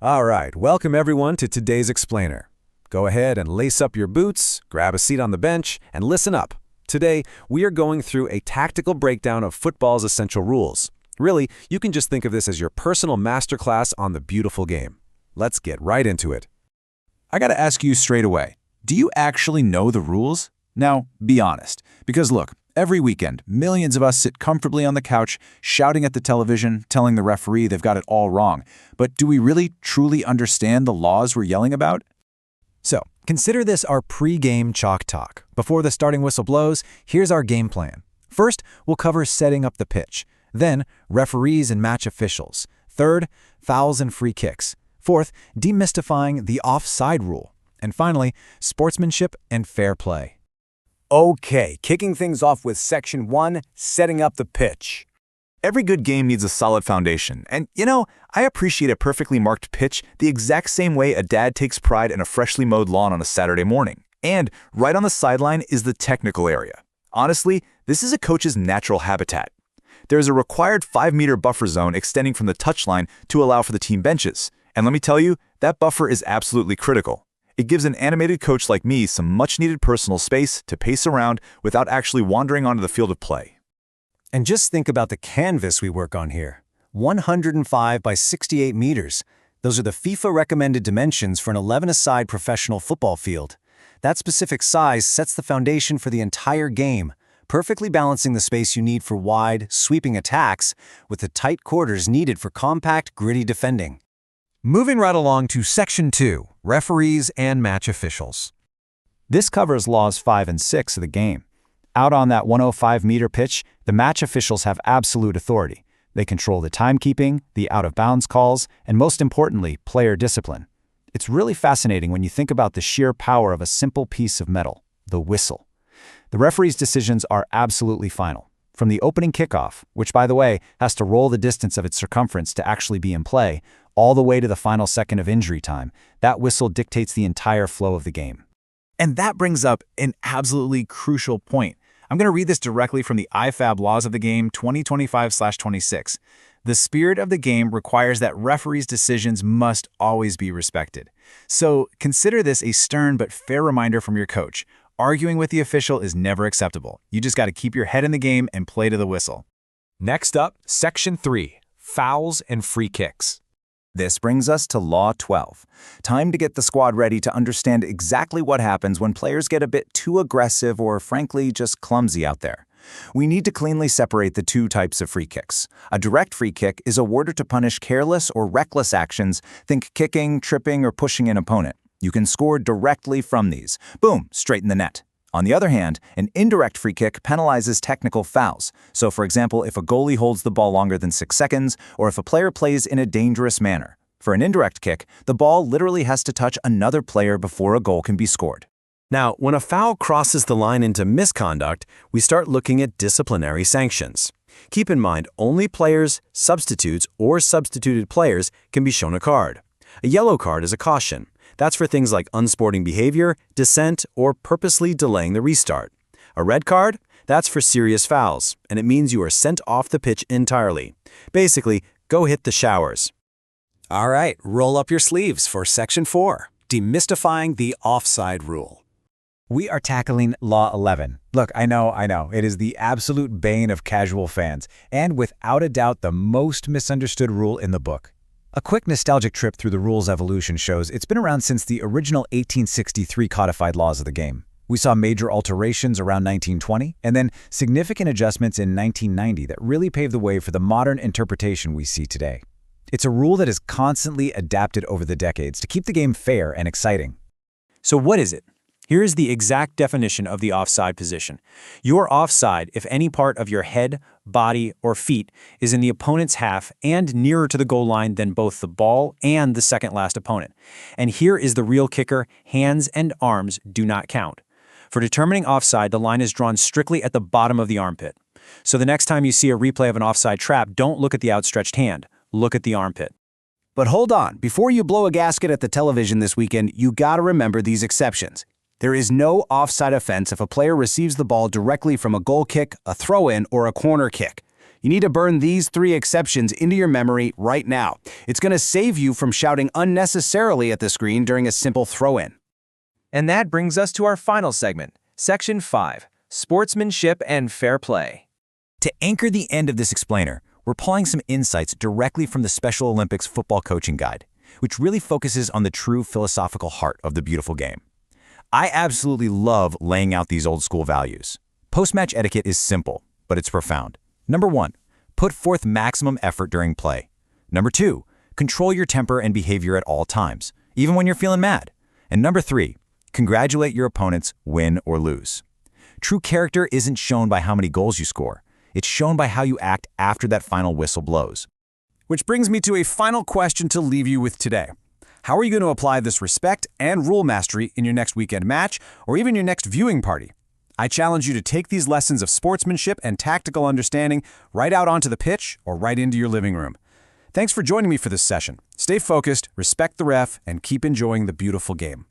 All right, welcome everyone to today's Explainer. Go ahead and lace up your boots, grab a seat on the bench, and listen up. Today, we are going through a tactical breakdown of football's essential rules. Really, you can just think of this as your personal masterclass on the beautiful game. Let's get right into it. I gotta ask you straight away, do you actually know the rules? Now, be honest, because look, every weekend, millions of us sit comfortably on the couch, shouting at the television, telling the referee they've got it all wrong. But do we really, truly understand the laws we're yelling about? So, consider this our pre-game chalk talk. Before the starting whistle blows, here's our game plan. First, we'll cover setting up the pitch. Then, referees and match officials. Third, fouls and free kicks. Fourth, demystifying the offside rule. And finally, sportsmanship and fair play. Okay, kicking things off with Section 1, setting up the pitch. Every good game needs a solid foundation, and I appreciate a perfectly marked pitch the exact same way a dad takes pride in a freshly mowed lawn on a Saturday morning. And right on the sideline is the technical area. Honestly, this is a coach's natural habitat. There is a required 5-meter buffer zone extending from the touchline to allow for the team benches. And let me tell you, that buffer is absolutely critical. It gives an animated coach like me some much-needed personal space to pace around without actually wandering onto the field of play. And just think about the canvas we work on here. 105 by 68 meters. Those are the FIFA-recommended dimensions for an 11-a-side professional football field. That specific size sets the foundation for the entire game, perfectly balancing the space you need for wide, sweeping attacks with the tight quarters needed for compact, gritty defending. Moving right along to Section 2, referees and match officials. This covers laws 5 and 6 of the game. Out on that 105-meter pitch, the match officials have absolute authority. They control the timekeeping, the out-of-bounds calls, and most importantly, player discipline. It's really fascinating when you think about the sheer power of a simple piece of metal, the whistle. The referee's decisions are absolutely final. From the opening kickoff, which by the way, has to roll the distance of its circumference to actually be in play, all the way to the final second of injury time, that whistle dictates the entire flow of the game. And that brings up an absolutely crucial point. I'm going to read this directly from the IFAB Laws of the Game 2025/26. The spirit of the game requires that referees' decisions must always be respected. So consider this a stern but fair reminder from your coach. Arguing with the official is never acceptable. You just got to keep your head in the game and play to the whistle. Next up, Section 3, fouls and free kicks. This brings us to Law 12. Time to get the squad ready to understand exactly what happens when players get a bit too aggressive or, frankly, just clumsy out there. We need to cleanly separate the two types of free kicks. A direct free kick is awarded to punish careless or reckless actions, think kicking, tripping, or pushing an opponent. You can score directly from these. Boom, straight in the net. On the other hand, an indirect free kick penalizes technical fouls. So for example, if a goalie holds the ball longer than 6 seconds, or if a player plays in a dangerous manner. For an indirect kick, the ball literally has to touch another player before a goal can be scored. Now, when a foul crosses the line into misconduct, we start looking at disciplinary sanctions. Keep in mind, only players, substitutes, or substituted players can be shown a card. A yellow card is a caution. That's for things like unsporting behavior, dissent, or purposely delaying the restart. A red card? That's for serious fouls, and it means you are sent off the pitch entirely. Basically, go hit the showers. All right, roll up your sleeves for Section 4, demystifying the offside rule. We are tackling Law 11. Look, I know, it is the absolute bane of casual fans, and without a doubt the most misunderstood rule in the book. A quick nostalgic trip through the rule's evolution shows it's been around since the original 1863 codified laws of the game. We saw major alterations around 1920, and then significant adjustments in 1990 that really paved the way for the modern interpretation we see today. It's a rule that is constantly adapted over the decades to keep the game fair and exciting. So what is it? Here is the exact definition of the offside position. You are offside if any part of your head, body, or feet is in the opponent's half and nearer to the goal line than both the ball and the second last opponent. And here is the real kicker: hands and arms do not count. For determining offside, the line is drawn strictly at the bottom of the armpit. So the next time you see a replay of an offside trap, don't look at the outstretched hand. Look at the armpit. But hold on, before you blow a gasket at the television this weekend, you gotta remember these exceptions. There is no offside offense if a player receives the ball directly from a goal kick, a throw-in, or a corner kick. You need to burn these 3 exceptions into your memory right now. It's going to save you from shouting unnecessarily at the screen during a simple throw-in. And that brings us to our final segment, Section 5, Sportsmanship and Fair Play. To anchor the end of this explainer, we're pulling some insights directly from the Special Olympics Football Coaching Guide, which really focuses on the true philosophical heart of the beautiful game. I absolutely love laying out these old-school values. Post-match etiquette is simple, but it's profound. Number 1, put forth maximum effort during play. Number 2, control your temper and behavior at all times, even when you're feeling mad. And number 3, congratulate your opponents, win or lose. True character isn't shown by how many goals you score. It's shown by how you act after that final whistle blows. Which brings me to a final question to leave you with today. How are you going to apply this respect and rule mastery in your next weekend match or even your next viewing party? I challenge you to take these lessons of sportsmanship and tactical understanding right out onto the pitch or right into your living room. Thanks for joining me for this session. Stay focused, respect the ref, and keep enjoying the beautiful game.